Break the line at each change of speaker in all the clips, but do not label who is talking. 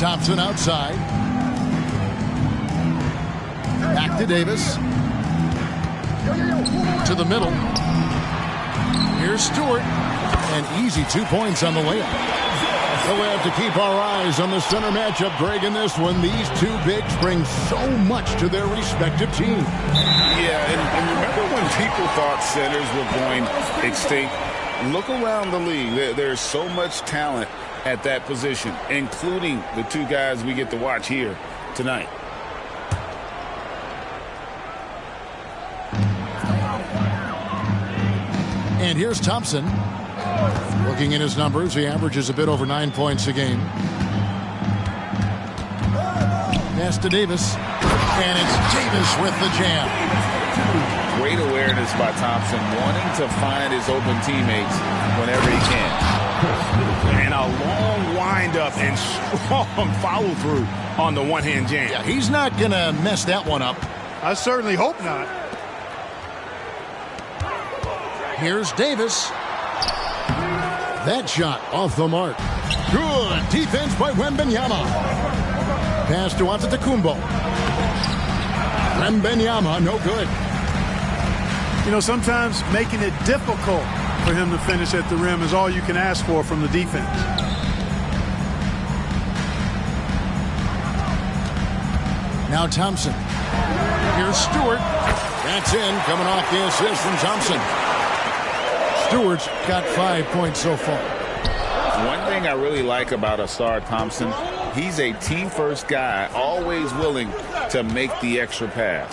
Thompson outside. Back to Davis. To the middle. Here's Stewart. An easy 2 points on the layup. So we have to keep our eyes on the center matchup, Greg, in this one. These two bigs bring so much to their respective teams.
Yeah, and remember when people thought centers were going extinct? Look around the league. There's so much talent at that position, including the two guys we get to watch here tonight.
And here's Thompson. Looking at his numbers, he averages a bit over 9 points a game. Pass to Davis. And it's Davis with the jam.
Great awareness by Thompson, wanting to find his open teammates whenever he can. And a long windup and strong follow-through on the one-hand jam.
Yeah, he's not going to mess that one up.
I certainly hope not.
Here's Davis. That shot off the mark. Good defense by Wembanyama. Pass to Antetokounmpo. Wembanyama, no good.
You know, sometimes making it difficult for him to finish at the rim is all you can ask for from the defense.
Now Thompson. Here's Stewart. That's in, coming off the assist from Thompson. Stewart's got 5 points so far.
One thing I really like about Asar Thompson, he's a team-first guy, always willing to make the extra pass.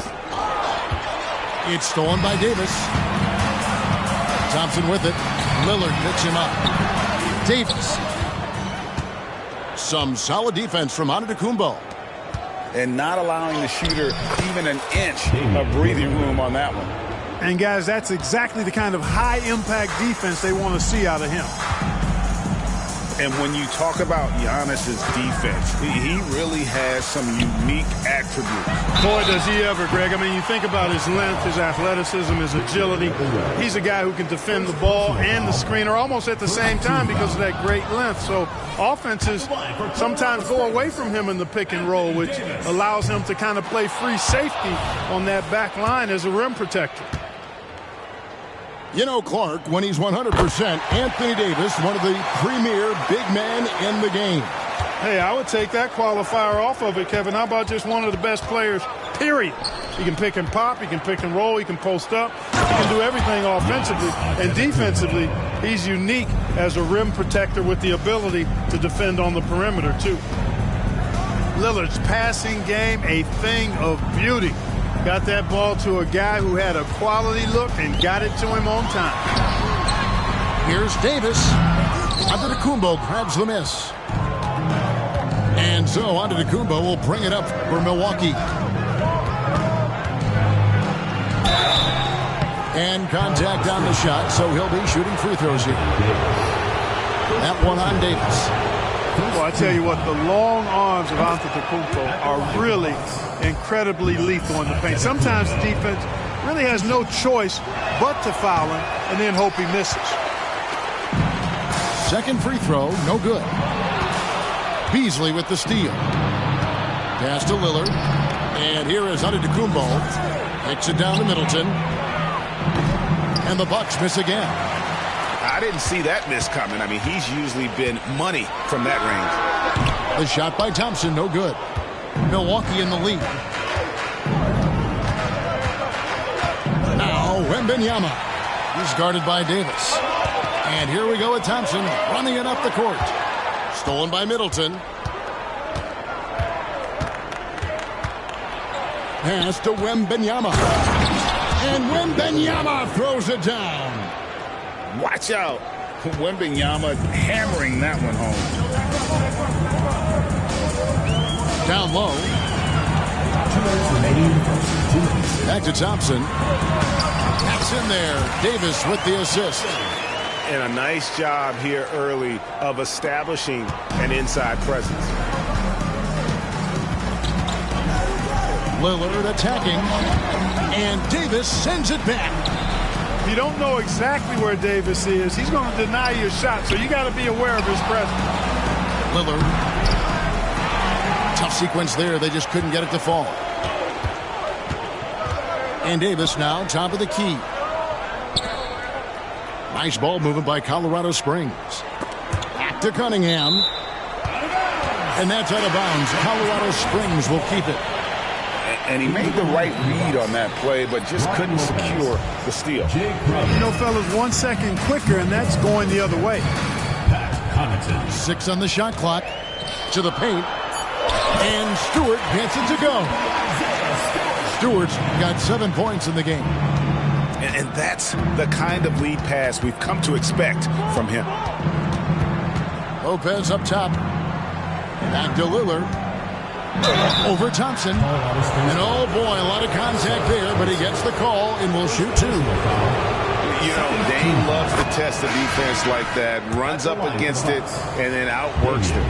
It's stolen by Davis. Thompson with it. Lillard picks him up. Davis. Some solid defense from Antetokounmpo.
And not allowing the shooter even an inch of breathing room on that one.
And, guys, that's exactly the kind of high-impact defense they want to see out of him.
And when you talk about Giannis's defense, he really has some unique attributes.
Boy, does he ever, Greg. I mean, you think about his length, his athleticism, his agility. He's a guy who can defend the ball and the screener almost at the same time because of that great length. So offenses sometimes go away from him in the pick and roll, which allows him to kind of play free safety on that back line as a rim protector.
You know, Clark, when he's 100%, Anthony Davis, one of the premier big men in the game.
Hey, I would take that qualifier off of it, Kevin. How about just one of the best players, period? He can pick and pop, he can pick and roll, he can post up, he can do everything offensively. And defensively, he's unique as a rim protector with the ability to defend on the perimeter, too. Lillard's passing game, a thing of beauty. Got that ball to a guy who had a quality look and got it to him on time.
Here's Davis. Antetokounmpo grabs the miss. And so Antetokounmpo will bring it up for Milwaukee. And contact on the shot, so he'll be shooting free throws here. That one on Davis.
Well, I tell you what, the long arms of Antetokounmpo are really incredibly lethal in the paint. Sometimes the defense really has no choice but to foul him and then hope he misses.
Second free throw, no good. Beasley with the steal. Pass to Lillard. And here is Antetokounmpo. Takes it down to Middleton. And the Bucks miss again.
I didn't see that miss coming. I mean, he's usually been money from that range.
The shot by Thompson, no good. Milwaukee in the lead. Now Wembanyama. He's guarded by Davis. And here we go with Thompson running it up the court. Stolen by Middleton. Pass to Wembanyama. And Wembanyama throws it down.
Watch out. Wembanyama hammering that one home.
Down low. Back to Thompson. That's in there. Davis with the assist.
And a nice job here early of establishing an inside presence.
Lillard attacking. And Davis sends it back.
If you don't know exactly where Davis is, he's going to deny you a shot, so you got to be aware of his presence.
Lillard. sequence there. They just couldn't get it to fall. And Davis now top of the key. Nice ball movement by Colorado Springs. Back to Cunningham. And that's out of bounds. Colorado Springs will keep it.
And he made the right read on that play, but just couldn't secure the steal.
You know, fellas, 1 second quicker, and that's going the other way.
6 on the shot clock. To the paint. And Stewart gets it to go. Stewart's got 7 points in the game.
And that's the kind of lead pass we've come to expect from him.
Lopez up top. Back to Lillard. Over Thompson. And oh boy, a lot of contact there, but he gets the call and will shoot 2.
You know, Dame loves to test the defense like that. Runs up against it and then outworks them.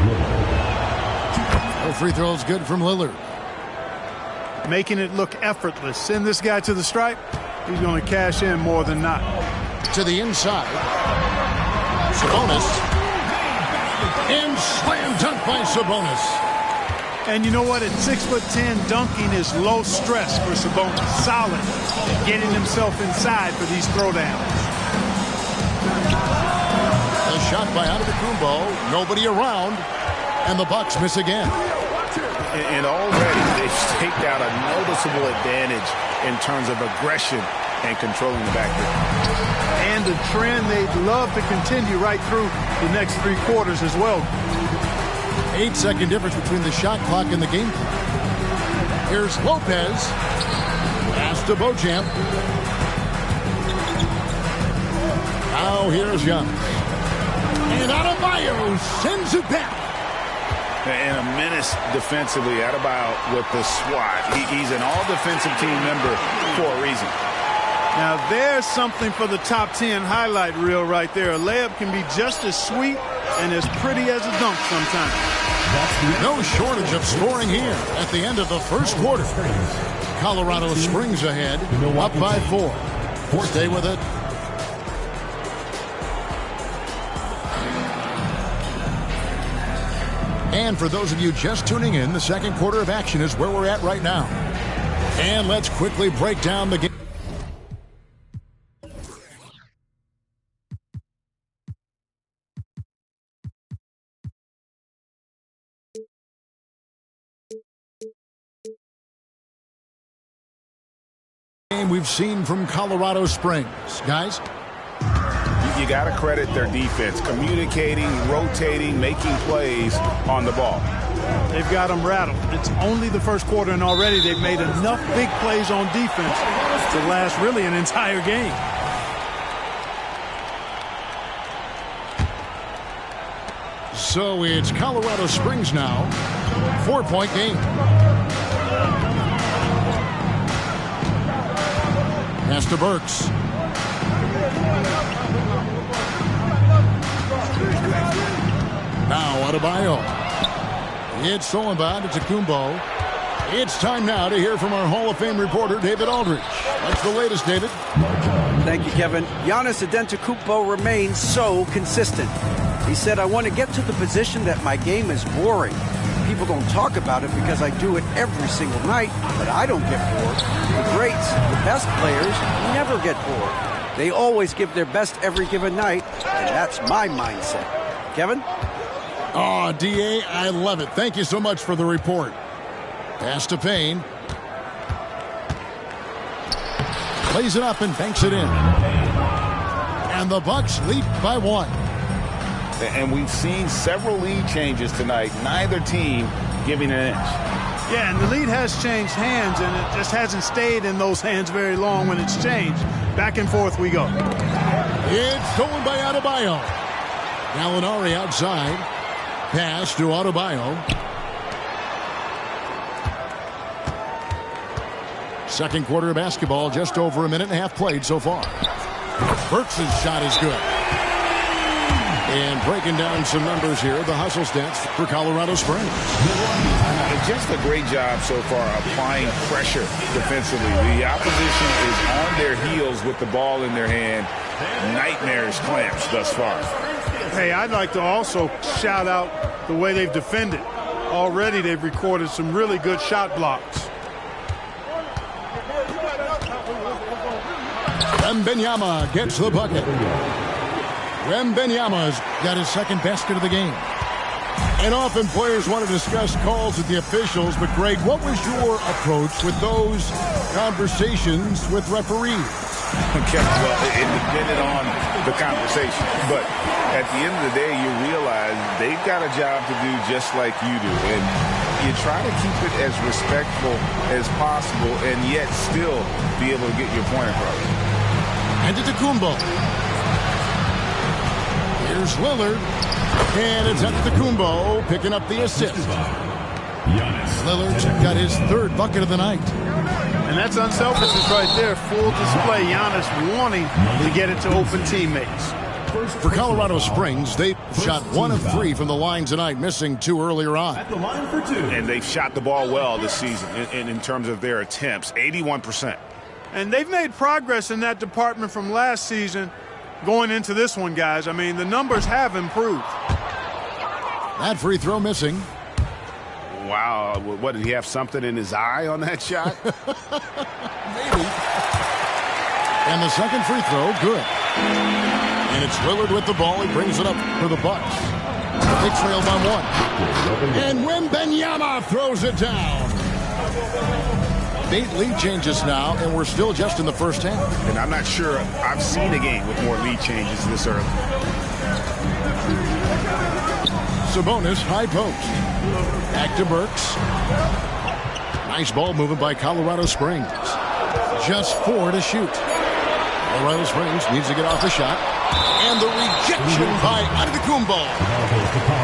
No free throws good from Lillard.
Making it look effortless. Send this guy to the stripe. He's going to cash in more than not.
To the inside. Sabonis. And slam dunk by Sabonis.
And you know what? At 6'10", dunking is low stress for Sabonis. Solid. Getting himself inside for these throwdowns.
A shot by Antetokounmpo. Nobody around. And the Bucks miss again.
And already they've staked out a noticeable advantage in terms of aggression and controlling the backcourt.
And a trend they'd love to continue right through the next 3 quarters as well.
8-second difference between the shot clock and the game clock. Here's Lopez. Pass to Beauchamp. Now here's Young. And Adebayo sends it back.
And a menace defensively. Adebayo with the swat. He's an all-defensive team member for a reason.
Now there's something for the top 10 highlight reel right there. A layup can be just as sweet and as pretty as a dunk sometimes.
No shortage of scoring here at the end of the first quarter. Colorado Springs ahead, up by 4. Stay with it. And for those of you just tuning in, the second quarter of action is where we're at right now. And let's quickly break down the game. We've seen from Colorado Springs. Guys?
You got to credit their defense. Communicating, rotating, making plays on the ball.
They've got them rattled. It's only the first quarter, and already they've made enough big plays on defense to last really an entire game.
So it's Colorado Springs now. 4-point game. Pass to Burks. Now Adebayo. It's Solenbad. It's Antetokounmpo. It's time now to hear from our Hall of Fame reporter, David Aldridge. What's the latest, David?
Thank you, Kevin. Giannis Antetokounmpo remains so consistent. He said, I want to get to the position that my game is boring. People don't talk about it because I do it every single night, but I don't get bored. The greats, the best players, never get bored. They always give their best every given night, and that's my mindset. Kevin?
Oh, D.A., I love it. Thank you so much for the report. Pass to Payne. Plays it up and banks it in. And the Bucks lead by 1.
And we've seen several lead changes tonight. Neither team giving an inch.
Yeah, and the lead has changed hands, and it just hasn't stayed in those hands very long when it's changed. Back and forth we go.
It's stolen by Adebayo. Gallinari outside. Pass to Adebayo. Second quarter of basketball, just over a minute and a half played so far. Burks' shot is good. And breaking down some numbers here, the hustle stats for Colorado Springs.
Just a great job so far applying pressure defensively. The opposition is on their heels with the ball in their hand. Nightmarish clamps thus far.
Hey, I'd like to also shout out the way they've defended. Already they've recorded some really good shot blocks.
Wembanyama gets the bucket. Wembanyama's got his second basket of the game. And often players want to discuss calls with the officials, but Greg, what was your approach with those conversations with referees?
Okay, well, it depended on the conversation. But at the end of the day, you realize they've got a job to do just like you do. And you try to keep it as respectful as possible and yet still be able to get your point across.
Antetokounmpo. Here's Lillard. And it's Antetokounmpo picking up the assist. Lillard's got his third bucket of the night.
And that's unselfishness right there. Full display. Giannis wanting to get it to open teammates.
For Colorado Springs, they shot 1 of 3 from the line tonight, missing 2 earlier on.
At the line for 2.
And they've shot the ball well this season in terms of their attempts, 81%.
And they've made progress in that department from last season going into this one, guys. I mean, the numbers have improved.
That free throw missing.
Wow. What, did he have something in his eye on that shot?
Maybe. And the second free throw, good. And it's Lillard with the ball. He brings it up for the Bucks. They trail by 1. And Wembanyama throws it down. 8 lead changes now, and we're still just in the first half.
And I'm not sure I've seen a game with more lead changes this early.
Sabonis, high post. Back to Burks. Nice ball movement by Colorado Springs. Just 4 to shoot. Colorado Springs needs to get off a shot. And the rejection by Antetokounmpo.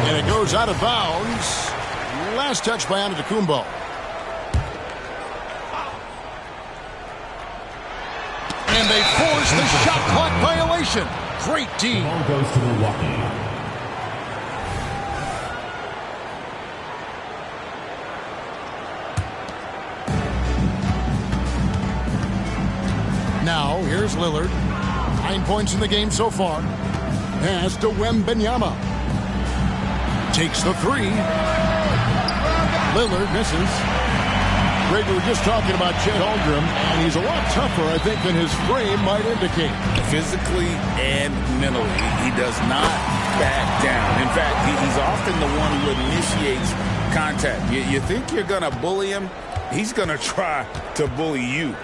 And it goes out of bounds. Last touch by Antetokounmpo. And they force the shot clock violation. Great team.
Ball goes to Milwaukee.
Now, here's Lillard. 9 points in the game so far. Pass to Wembanyama. Takes the 3. Lillard misses. Greg, we were just talking about Chet Holmgren, and he's a lot tougher, I think, than his frame might indicate.
Physically and mentally, he does not back down. In fact, he's often the one who initiates contact. You think you're going to bully him? He's going to try to bully you.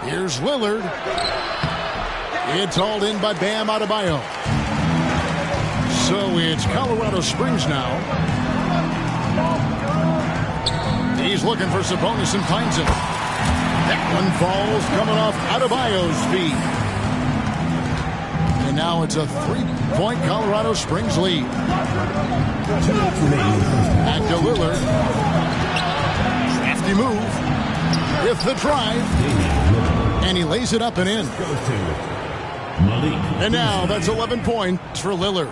Here's Lillard. It's hauled in by Bam Adebayo. So it's Colorado Springs now. He's looking for Sabonis and finds him. That one falls coming off Adebayo's feet. And now it's a 3-point Colorado Springs lead. Back to Lillard. Crafty move. With the drive. And he lays it up and in. And now that's 11 points for Lillard.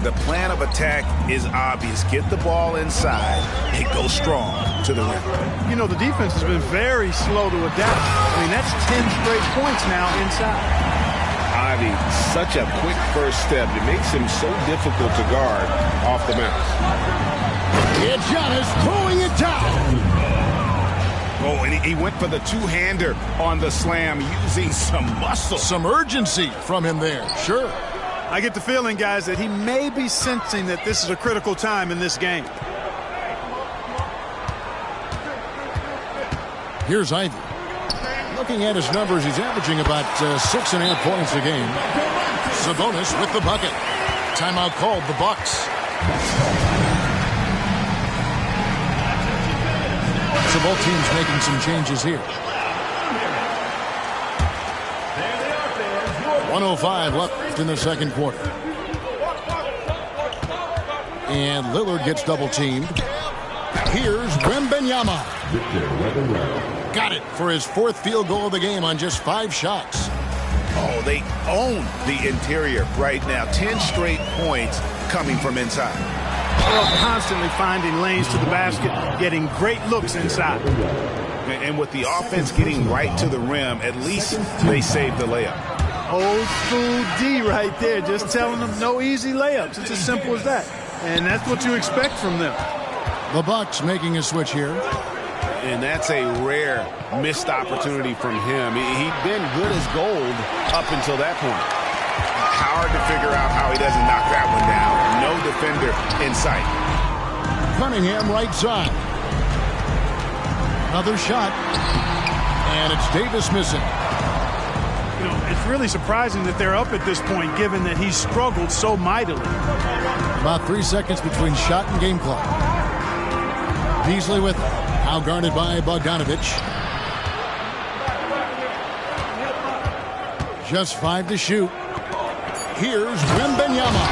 The plan of attack is obvious. Get the ball inside and go strong to the rim.
You know, the defense has been very slow to adapt. I mean, that's 10 straight points now inside.
Ivy, such a quick first step. It makes him so difficult to guard off the bounce.
It's Giannis throwing it down.
Oh, and he went for the two-hander on the slam using some muscle.
Some urgency from him there, sure.
I get the feeling, guys, that he may be sensing that this is a critical time in this game.
Here's Ivy. Looking at his numbers, he's averaging about 6.5 points a game. Sabonis with the bucket. Timeout called, the Bucks. So both teams making some changes here. 1:05 left in the second quarter. And Lillard gets double teamed. Here's Wembanyama. Got it for his 4th field goal of the game on just 5 shots.
Oh, they own the interior right now. 10 straight points coming from inside.
Well, constantly finding lanes to the basket, getting great looks inside.
And with the offense getting right to the rim, at least they saved the layup.
Old school D right there, just telling them no easy layups. It's as simple as that. And that's what you expect from them.
The Bucks making a switch here.
And that's a rare missed opportunity from him. He'd been good as gold up until that point. Hard to figure out how he doesn't knock that one down. No defender in sight.
Cunningham right side. Another shot. And it's Davis missing.
You know, it's really surprising that they're up at this point, given that he's struggled so mightily.
About 3 seconds between shot and game clock. Beasley with it. Now guarded by Bogdanovich. Just 5 to shoot. Here's Wembanyama.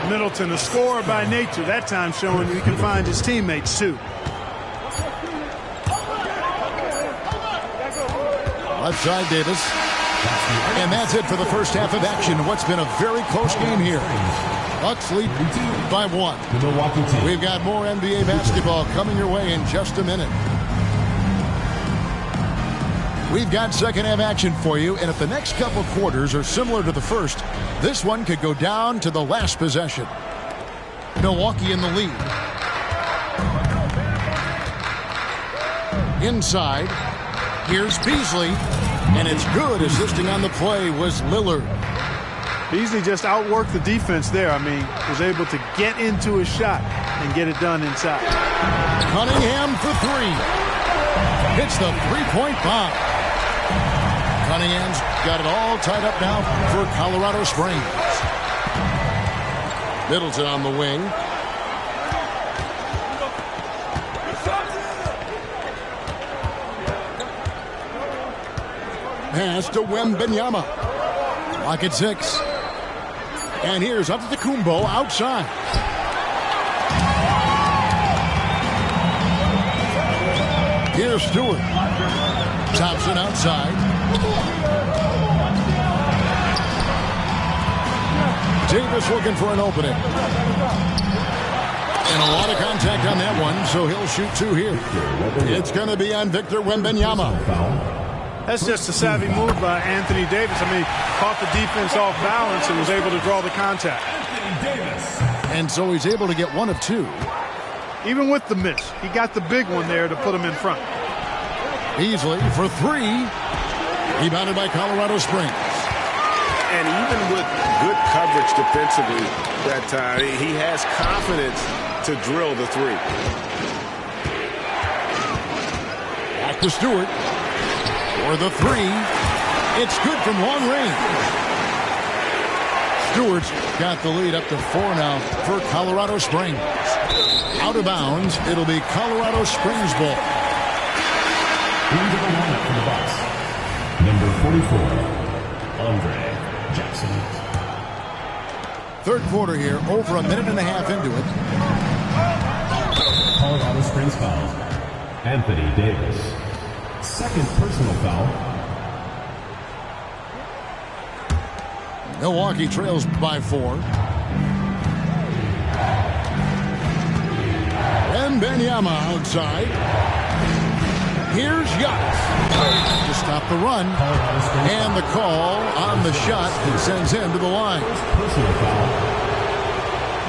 Middleton, a scorer by nature, that time showing he can find his teammates too.
Left side, Davis. And that's it for the first half of action. What's been a very close game here. Bucks lead by 1. We've got more NBA basketball coming your way in just a minute. We've got second half action for you, and if the next couple quarters are similar to the first, this one could go down to the last possession. Milwaukee in the lead. Inside, here's Beasley, and it's good. Assisting on the play was Lillard.
Beasley just outworked the defense there. I mean, was able to get into his shot and get it done inside.
Cunningham for 3. Hits the three-point bomb. Cunningham's got it all tied up now for Colorado Springs. Middleton on the wing. Pass to Wembanyama. Lock at 6. And here's Antetokounmpo outside. Here's Stewart. Thompson outside. Davis looking for an opening. And a lot of contact on that one, so he'll shoot 2 here. It's going to be on Victor Wembanyama.
That's just a savvy move by Anthony Davis. I mean, caught the defense off balance and was able to draw the contact.
And so he's able to get 1 of 2.
Even with the miss, he got the big one there to put him in front.
Beasley for 3. Rebounded by Colorado Springs.
And even with good coverage defensively that time, he has confidence to drill the 3.
Back to Stewart. For the 3. It's good from long range. Stewart's got the lead up to 4 now for Colorado Springs. Out of bounds, it'll be Colorado Springs ball.
Into the lineup for the Bucks. Number 44, Andre Jackson.
Third quarter here, over a minute and a half into it.
Colorado Springs foul. Anthony Davis. Second personal foul.
Milwaukee trails by 4. Wembanyama outside. Here's Giannis to stop the run. And the call on the shot that sends him to the line.
Personal foul.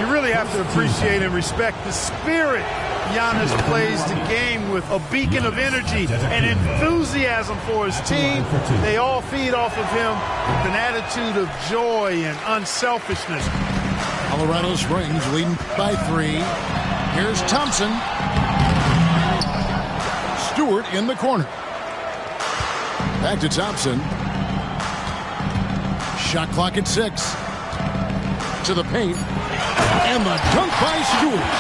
You really have to appreciate and respect the spirit Giannis plays the game with, a beacon of energy and enthusiasm for his team. They all feed off of him with an attitude of joy and unselfishness.
Colorado Springs leading by 3. Here's Thompson. Stewart in the corner. Back to Thompson. Shot clock at 6. To the paint. And the dunk by Stewart.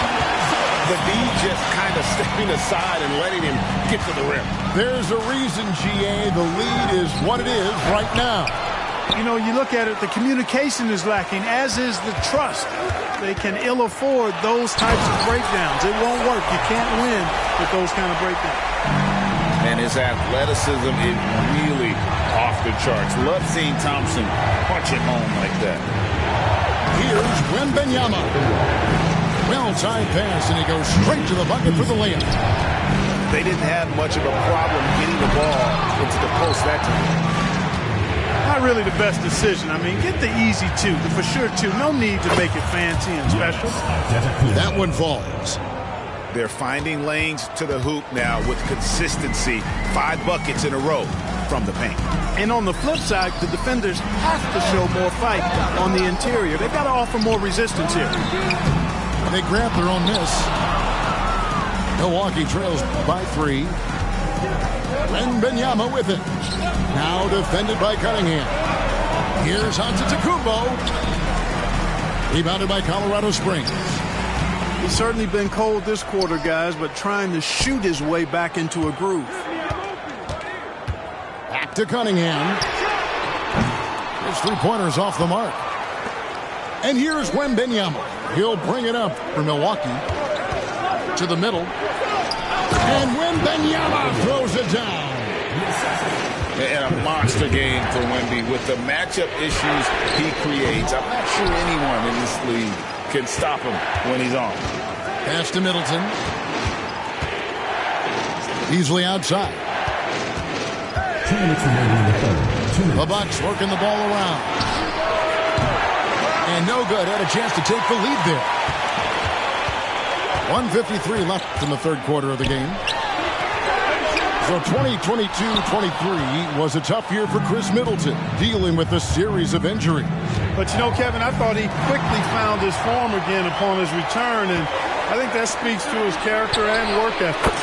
The D just kind of stepping aside and letting him get to the rim.
There's a reason, GA, the lead is what it is right now.
You know, you look at it, the communication is lacking, as is the trust. They can ill afford those types of breakdowns. It won't work. You can't win with those kind of breakdowns.
And his athleticism is really off the charts. Love seeing Thompson punch it home like that.
Here's Wembanyama. Well-timed pass, and he goes straight to the bucket for the layup.
They didn't have much of a problem getting the ball into the post that time.
not really the best decision. I mean, get the easy two, the for sure two. No need to make it fancy and special.
That one falls.
They're finding lanes to the hoop now with consistency. 5 buckets in a row from the paint.
And on the flip side, the defenders have to show more fight on the interior. They've got to offer more resistance here.
They grab their own miss. Milwaukee trails by 3. Wembanyama with it. Now defended by Cunningham. Here's Antetokounmpo. Rebounded by Colorado Springs.
He's certainly been cold this quarter, guys, but trying to shoot his way back into a groove.
Back to Cunningham. His 3-pointers off the mark. And here's Wembanyama. He'll bring it up for Milwaukee. To the middle. And Wembanyama throws it down.
And a monster game for Wemby with the matchup issues he creates. I'm not sure anyone in this league can stop him when he's on.
Pass to Middleton. Easily outside.
2 minutes remaining in the third. 2 minutes.
The Bucks working the ball around. And no good. Had a chance to take the lead there. 1:53 left in the third quarter of the game. So 2022-23 was a tough year for Chris Middleton, dealing with a series of injuries.
But you know, Kevin, I thought he quickly found his form again upon his return, and I think that speaks to his character and work ethic.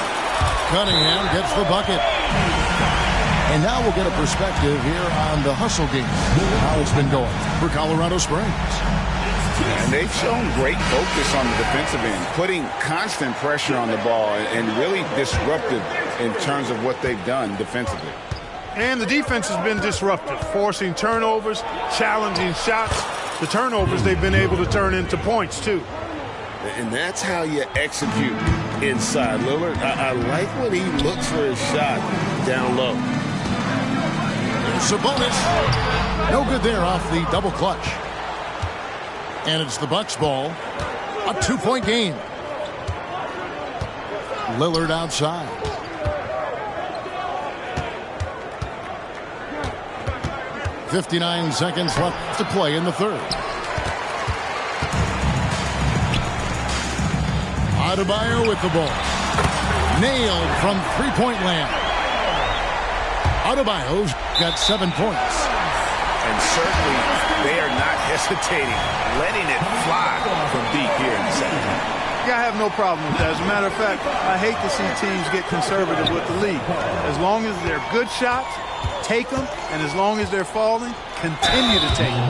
Cunningham gets the bucket. And now we'll get a perspective here on the hustle game, how it's been going for Colorado Springs.
And they've shown great focus on the defensive end, putting constant pressure on the ball and really disruptive in terms of what they've done defensively.
And the defense has been disruptive, forcing turnovers, challenging shots. The turnovers they've been able to turn into points, too.
And that's how you execute inside. Lillard, I like when he looks for his shot down low.
Sabonis, no good there off the double clutch. And it's the Bucks ball. A 2-point game. Lillard outside. .59 seconds left to play in the third. Adebayo with the ball. Nailed from 3-point land. Adebayo's got 7 points.
And certainly they are not hesitating, letting it fly from deep here in the second half.
Yeah, I have no problem with that. As a matter of fact, I hate to see teams get conservative with the lead. As long as they're good shots, take them, and as long as they're falling, continue to take them.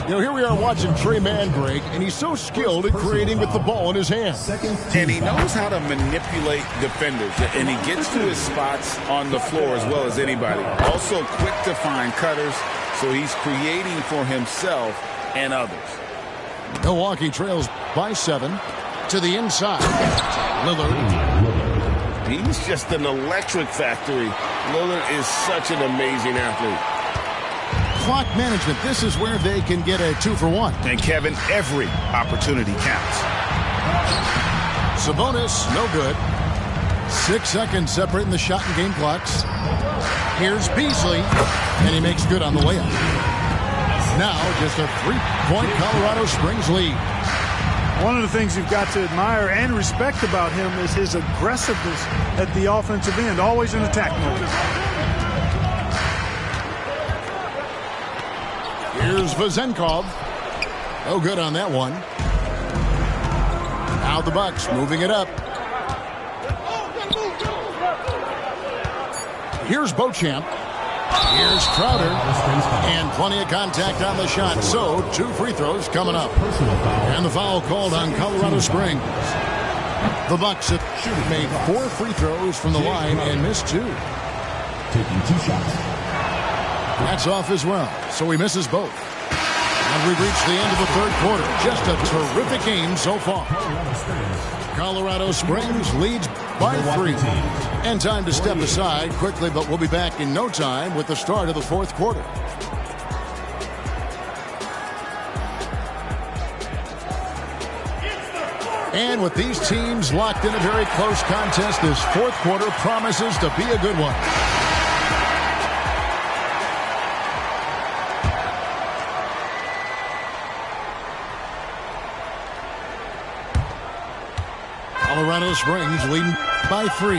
You know, here we are watching Trey Mann, Greg, and he's so skilled at creating with the ball in his hand.
And he knows how to manipulate defenders, and he gets to his spots on the floor as well as anybody. Also quick to find cutters, so he's creating for himself and others.
Milwaukee trails by 7 to the inside. Lillard.
He's just an electric factory. Lillard is such an amazing athlete.
Clock management, this is where they can get a 2-for-1.
And Kevin, every opportunity counts.
Sabonis, no good. 6 seconds separating the shot and game clocks. Here's Beasley, and he makes good on the layup. Now just a 3-point Colorado Springs lead.
One of the things you've got to admire and respect about him is his aggressiveness at the offensive end, always in attack mode.
Here's Vezenkov. No good on that one. Now the Bucks moving it up. Here's Beauchamp. Here's Crowder. And plenty of contact on the shot. So 2 free throws coming up. And the foul called on Colorado Springs. The Bucks have made 4 free throws from the line and missed 2.
Taking 2 shots.
That's off as well, so he misses both. And we've reached the end of the third quarter. Just a terrific game so far. Colorado Springs leads by 3. And time to step aside quickly, but we'll be back in no time with the start of the fourth quarter. And with these teams locked in a very close contest, this fourth quarter promises to be a good one. Colorado Springs leading by 3.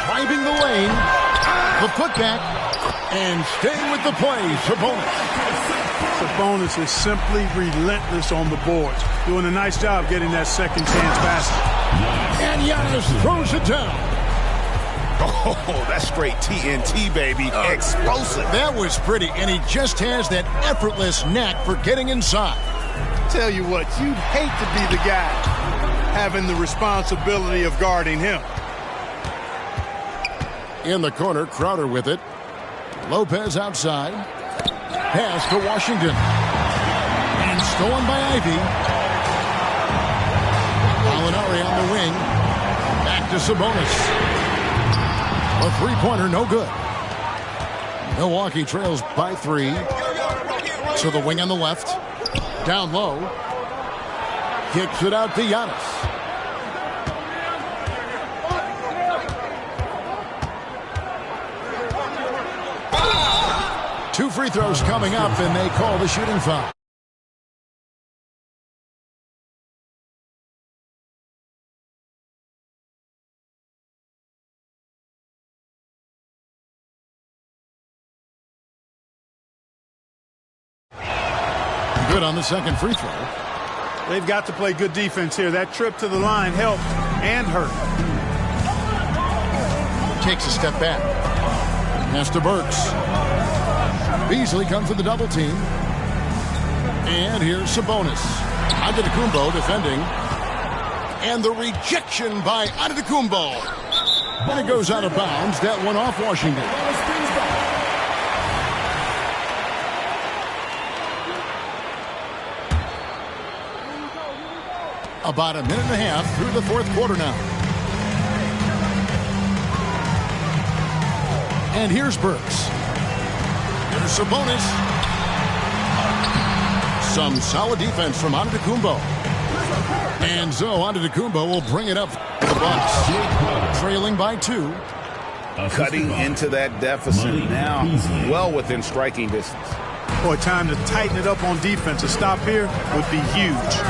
Driving the lane. The putback. And staying with the play, Sabonis.
Sabonis is simply relentless on the boards. Doing a nice job getting that second chance basket.
And Giannis throws it down.
Oh, that's straight TNT, baby. Explosive.
That was pretty, and he just has that effortless knack for getting inside.
Tell you what, you'd hate to be the guy having the responsibility of guarding him.
In the corner, Crowder with it. Lopez outside. Pass to Washington. And stolen by Ivy. Gallinari on the wing. Back to Sabonis. A three-pointer, no good. Milwaukee trails by 3. To the wing on the left. Down low. Kicks it out to Giannis. Two free throws coming up, and they call the shooting foul. Good on the second free throw.
They've got to play good defense here. That trip to the line helped and hurt.
Takes a step back. Pass to Burks. Beasley comes with the double team. And here's Sabonis. Antetokounmpo defending. And the rejection by Antetokounmpo. And it goes out of bounds. That one off Washington. About a minute and a half through the fourth quarter now. And here's Burks. Here's Sabonis. Some solid defense from Antetokounmpo. And so Antetokounmpo will bring it up for the Bucks. Trailing by 2.
Cutting into that deficit now, well within striking distance.
Boy, time to tighten it up on defense. A stop here would be huge.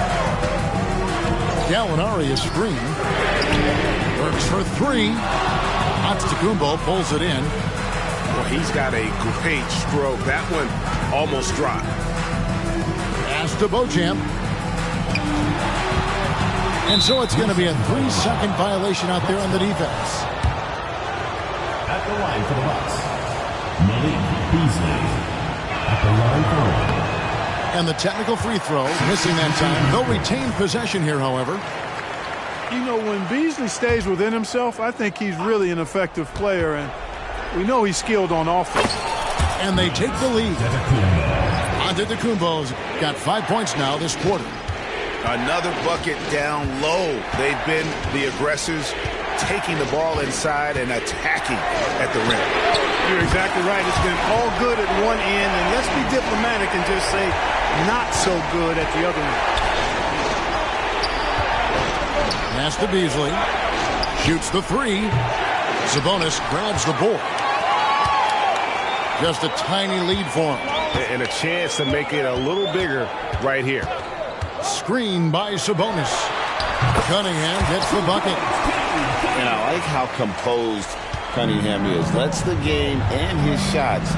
Gallinari is screen. Works for 3. Antetokounmpo pulls it in.
Well, he's got a great stroke. That one almost dropped.
Pass to Beauchamp. And so it's going to be a 3-second violation out there on the defense.
At the line for the Bucks, Malik Beasley. At the line for 1.
And the technical free throw, missing that time. They'll retain possession here, however.
You know, when Beasley stays within himself, I think he's really an effective player, and we know he's skilled on offense.
And they take the lead. Antetokounmpo's got 5 points now this quarter.
Another bucket down low. They've been the aggressors, taking the ball inside and attacking at the rim.
You're exactly right. It's been all good at one end, and let's be diplomatic and just say not so good at the other end.
Pass to Beasley. Shoots the 3. Sabonis grabs the board. Just a tiny lead for him.
And a chance to make it a little bigger right here.
Screen by Sabonis. Cunningham gets the bucket.
And I like how composed Cunningham is. Lets the game and his shots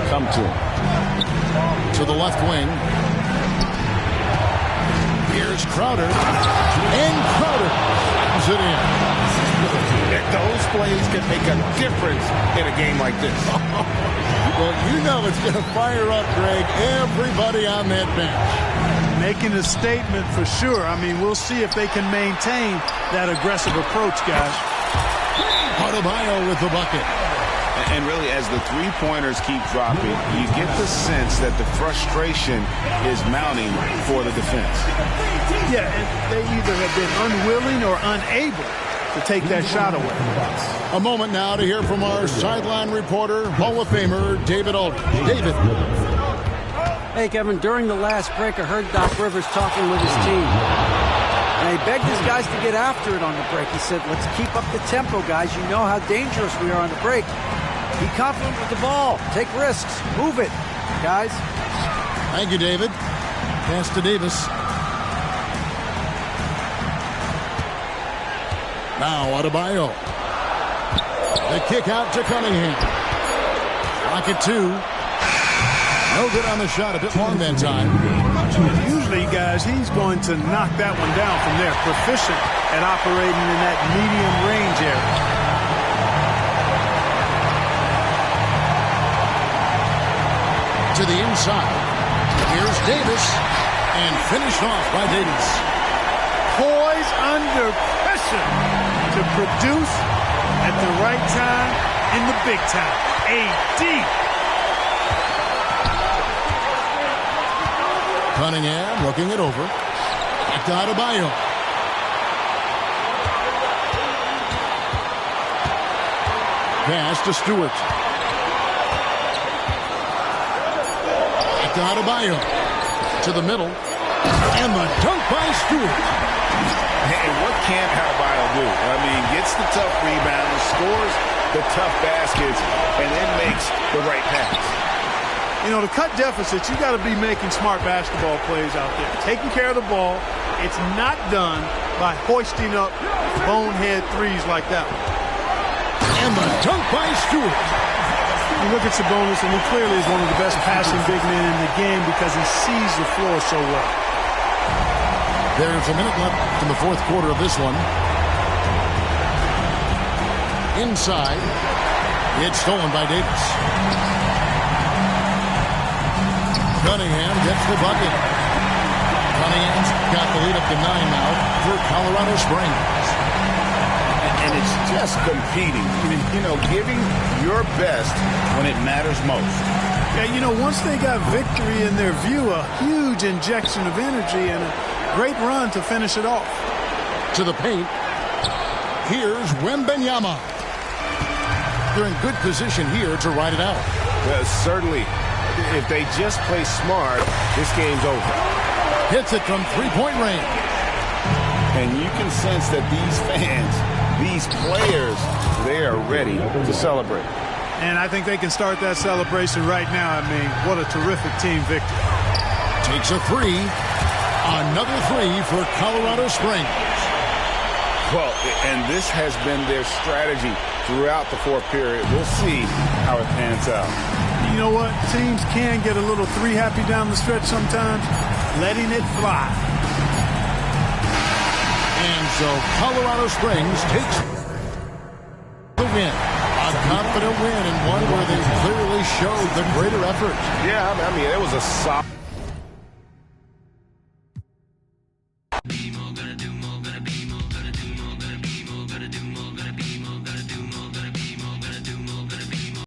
come to him.
To the left wing. Here's Crowder. And Crowder slams it in.
Those plays can make a difference in a game like this.
Well, you know it's going to fire up, Greg, everybody on that bench.
Making a statement for sure. I mean, we'll see if they can maintain that aggressive approach, guys.
Adebayo with the bucket.
And really, as the three-pointers keep dropping, you get the sense that the frustration is mounting for the defense.
Yeah, and they either have been unwilling or unable to take that shot away.
A moment now to hear from our sideline reporter, Hall of Famer David Aldridge. David.
Hey, Kevin, during the last break, I heard Doc Rivers talking with his team. And he begged his guys to get after it on the break. He said, let's keep up the tempo, guys. You know how dangerous we are on the break. Be confident with the ball. Take risks. Move it, guys.
Thank you, David. Pass to Davis. Now Adebayo. The kick out to Cunningham. Rocket 2. No good on the shot. A bit long that time.
Usually, guys, he's going to knock that one down from there. Proficient at operating in that medium range area.
To the inside. Here's Davis. And finished off by Davis.
Poise under pressure to produce at the right time in the big time. AD.
Cunningham looking it over. Back to Adebayo. Pass to Stewart. Back to Adebayo. To the middle. And the dunk by Stewart.
Hey, what can't Adebayo do? I mean, gets the tough rebound, scores the tough baskets, and then makes the right pass.
You know, to cut deficits, you got to be making smart basketball plays out there. Taking care of the ball. It's not done by hoisting up bonehead threes like that one.
And the dunk by Stewart.
You look at Sabonis, and he clearly is one of the best passing big men in the game because he sees the floor so well.
There's a minute left in the fourth quarter of this one. Inside. It's stolen by Davis. Cunningham gets the bucket. Cunningham's got the lead up to 9 now for Colorado Springs.
And it's just competing. You know, giving your best when it matters most.
Yeah, you know, once they got victory in their view, a huge injection of energy and a great run to finish it off.
To the paint. Here's Wembanyama. They're in good position here to ride it out.
Certainly. If they just play smart, this game's over.
Hits it from three-point range.
And you can sense that these fans, these players, they are ready to celebrate.
And I think they can start that celebration right now. I mean, what a terrific team victory.
Takes a three. Another three for Colorado Springs.
Well, and this has been their strategy throughout the fourth period. We'll see how it pans out.
You know what? Teams can get a little three happy down the stretch sometimes. Letting it fly.
And so Colorado Springs takes the win. A confident win and one where they clearly showed the greater effort.
Yeah, I mean, it was a solid.